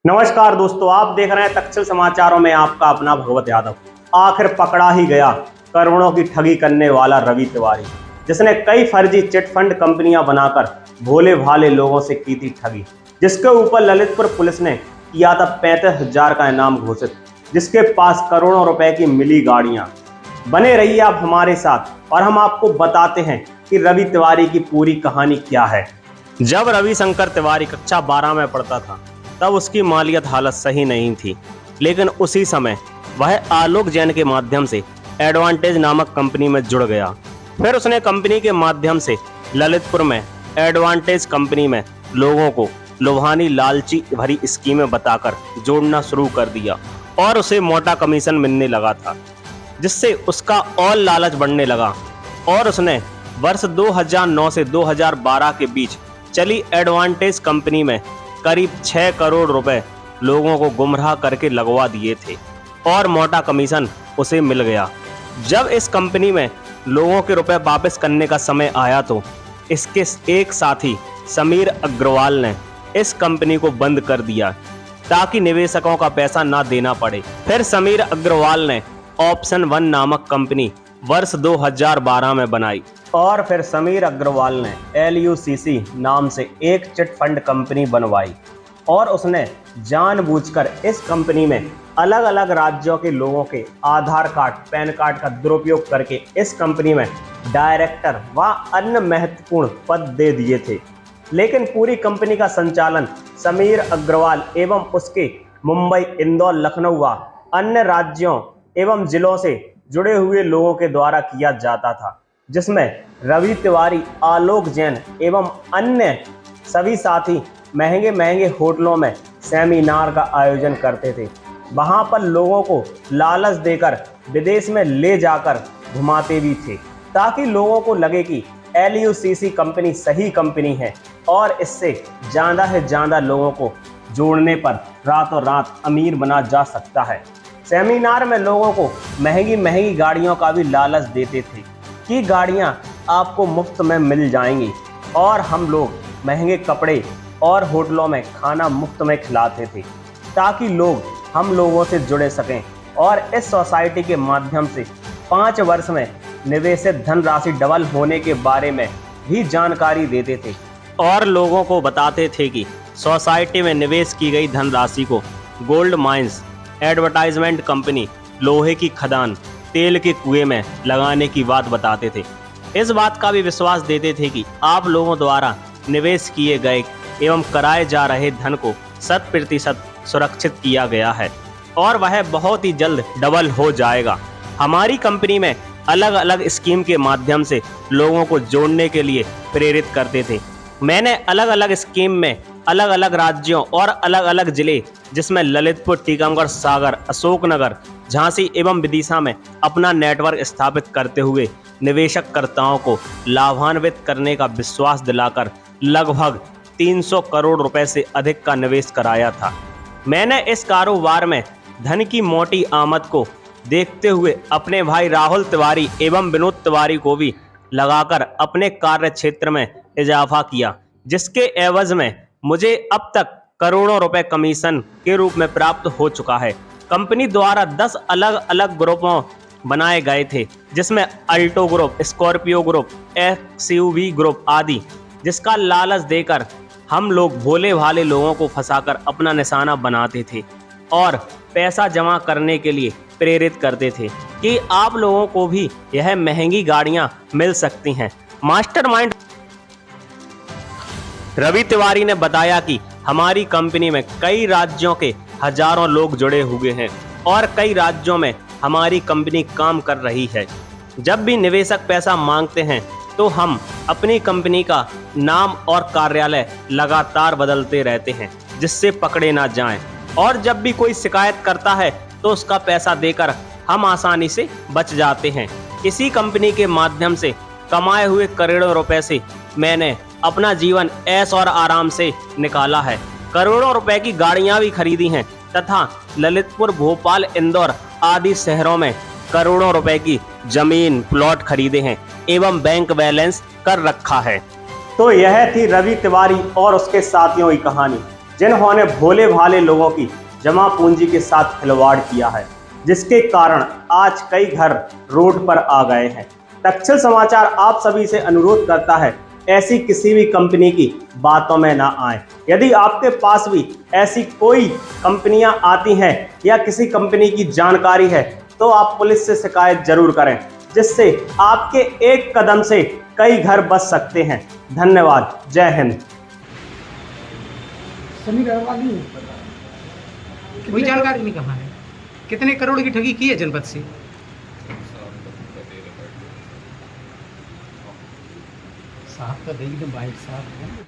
नमस्कार दोस्तों, आप देख रहे हैं तक्षशिल समाचारों में आपका अपना भगवत यादव। आखिर पकड़ा ही गया करोड़ों की ठगी करने वाला रवि तिवारी, जिसने कई फर्जी चिटफंड कंपनियां बनाकर भोले भाले लोगों से की थी ठगी, जिसके ऊपर ललितपुर पुलिस ने किया था 35,000 का इनाम घोषित, जिसके पास करोड़ों रुपए की मिली गाड़ियां। बने रहिए आप हमारे साथ और हम आपको बताते हैं कि रवि तिवारी की पूरी कहानी क्या है। जब रविशंकर तिवारी कक्षा 12 में पढ़ता था तब उसकी मालियत हालत सही नहीं थी, लेकिन उसी समय वह आलोक जैन के माध्यम से एडवांटेज नामक कंपनी में जुड़ गया। फिर उसने कंपनी के माध्यम से ललितपुर में एडवांटेज कंपनी में लोगों को लुभानी लालची भरी स्कीमें बताकर जोड़ना शुरू कर दिया और उसे मोटा कमीशन मिलने लगा था, जिससे उसका और लालच बढ़ने लगा और उसने वर्ष 2009 से 2012 के बीच चली एडवांटेज कंपनी में करीब 6 करोड़ रुपए लोगों को गुमराह करके लगवा दिए थे और मोटा कमीशन उसे मिल गया। जब इस कंपनी में लोगों के रुपए वापस करने का समय आया तो इसके एक साथी समीर अग्रवाल ने इस कंपनी को बंद कर दिया ताकि निवेशकों का पैसा ना देना पड़े। फिर समीर अग्रवाल ने ऑप्शन 1 नामक कंपनी वर्ष 2012 में बनाई और फिर समीर अग्रवाल ने LUCC नाम से एक चिटफंड कंपनी बनवाई और उसने जानबूझकर इस कंपनी में अलग अलग राज्यों के लोगों के आधार कार्ड, पैन कार्ड का दुरुपयोग करके इस कंपनी में डायरेक्टर व अन्य महत्वपूर्ण पद दे दिए थे। लेकिन पूरी कंपनी का संचालन समीर अग्रवाल एवं उसके मुंबई, इंदौर, लखनऊ व अन्य राज्यों एवं जिलों से जुड़े हुए लोगों के द्वारा किया जाता था, जिसमें रवि तिवारी, आलोक जैन एवं अन्य सभी साथी महंगे महंगे होटलों में सेमिनार का आयोजन करते थे। वहां पर लोगों को लालच देकर विदेश में ले जाकर घुमाते भी थे ताकि लोगों को लगे कि LUCC कंपनी सही कंपनी है और इससे ज़्यादा से ज़्यादा लोगों को जोड़ने पर रातों रात अमीर बना जा सकता है। सेमिनार में लोगों को महंगी महंगी गाड़ियों का भी लालच देते थे कि गाड़ियां आपको मुफ्त में मिल जाएंगी और हम लोग महंगे कपड़े और होटलों में खाना मुफ्त में खिलाते थे ताकि लोग हम लोगों से जुड़े सकें और इस सोसाइटी के माध्यम से 5 वर्ष में निवेशित धनराशि डबल होने के बारे में भी जानकारी देते थे और लोगों को बताते थे कि सोसाइटी में निवेश की गई धनराशि को गोल्ड माइंस, एडवर्टाइजमेंट कंपनी, लोहे की खदान, तेल के कुएं में लगाने की बात बताते थे। इस बात का भी विश्वास देते थे कि आप लोगों द्वारा निवेश किए गए एवं कराए जा रहे धन को 100% सुरक्षित किया गया है और वह बहुत ही जल्द डबल हो जाएगा। हमारी कंपनी में अलग अलग स्कीम के माध्यम से लोगों को जोड़ने के लिए प्रेरित करते थे। मैंने अलग अलग स्कीम में अलग अलग राज्यों और अलग अलग जिले, जिसमें ललितपुर, टीकमगढ़, सागर, अशोकनगर, झांसी एवं विदिशा में अपना नेटवर्क स्थापित करते हुए निवेशकर्ताओं को लाभान्वित करने का विश्वास दिलाकर लगभग 300 करोड़ रुपए से अधिक का निवेश कराया था। मैंने इस कारोबार में धन की मोटी आमद को देखते हुए अपने भाई राहुल तिवारी एवं विनोद तिवारी को भी लगाकर अपने कार्य क्षेत्र में इजाफा किया, जिसके एवज में मुझे अब तक करोड़ों रुपए कमीशन के रूप में प्राप्त हो चुका है। कंपनी द्वारा 10 अलग अलग ग्रुपों बनाए गए थे, जिसमें Alto group, Scorpio group, XUV group आदि, जिसका लालच देकर हम लोग भोले भाले लोगों को फंसाकर अपना निशाना बनाते थे और पैसा जमा करने के लिए प्रेरित करते थे कि आप लोगों को भी यह महंगी गाड़ियां मिल सकती हैं। मास्टरमाइंड रवि तिवारी ने बताया कि हमारी कंपनी में कई राज्यों के हजारों लोग जुड़े हुए हैं और कई राज्यों में हमारी कंपनी काम कर रही है। जब भी निवेशक पैसा मांगते हैं तो हम अपनी कंपनी का नाम और कार्यालय लगातार बदलते रहते हैं, जिससे पकड़े ना जाएं, और जब भी कोई शिकायत करता है तो उसका पैसा देकर हम आसानी से बच जाते हैं। इसी कंपनी के माध्यम से कमाए हुए करोड़ों रुपए से मैंने अपना जीवन ऐश और आराम से निकाला है। करोड़ों रुपए की गाड़ियां भी खरीदी हैं तथा ललितपुर, भोपाल, इंदौर आदि शहरों में करोड़ों रुपए की जमीन, प्लॉट खरीदे हैं एवं बैंक बैलेंस कर रखा है। तो यह थी रवि तिवारी और उसके साथियों की कहानी। जिन्होंने भोले भाले लोगों की जमा पूंजी के साथ खिलवाड़ किया है, जिसके कारण आज कई घर रोड पर आ गए हैं। तक्षशिल समाचार आप सभी से अनुरोध करता है, ऐसी किसी भी कंपनी की बातों में ना आए। यदि आपके पास भी ऐसी कोई कंपनियां आती हैं या किसी कंपनी की जानकारी है तो आप पुलिस से शिकायत जरूर करें, जिससे आपके एक कदम से कई घर बच सकते हैं। धन्यवाद। जय हिंद। समीर अग्रवाल नहीं कोई जानकारी नहीं कहाँ है। कितने करोड़ की ठगी की है जनपद से? साहब तो देगी तो बाइक साहब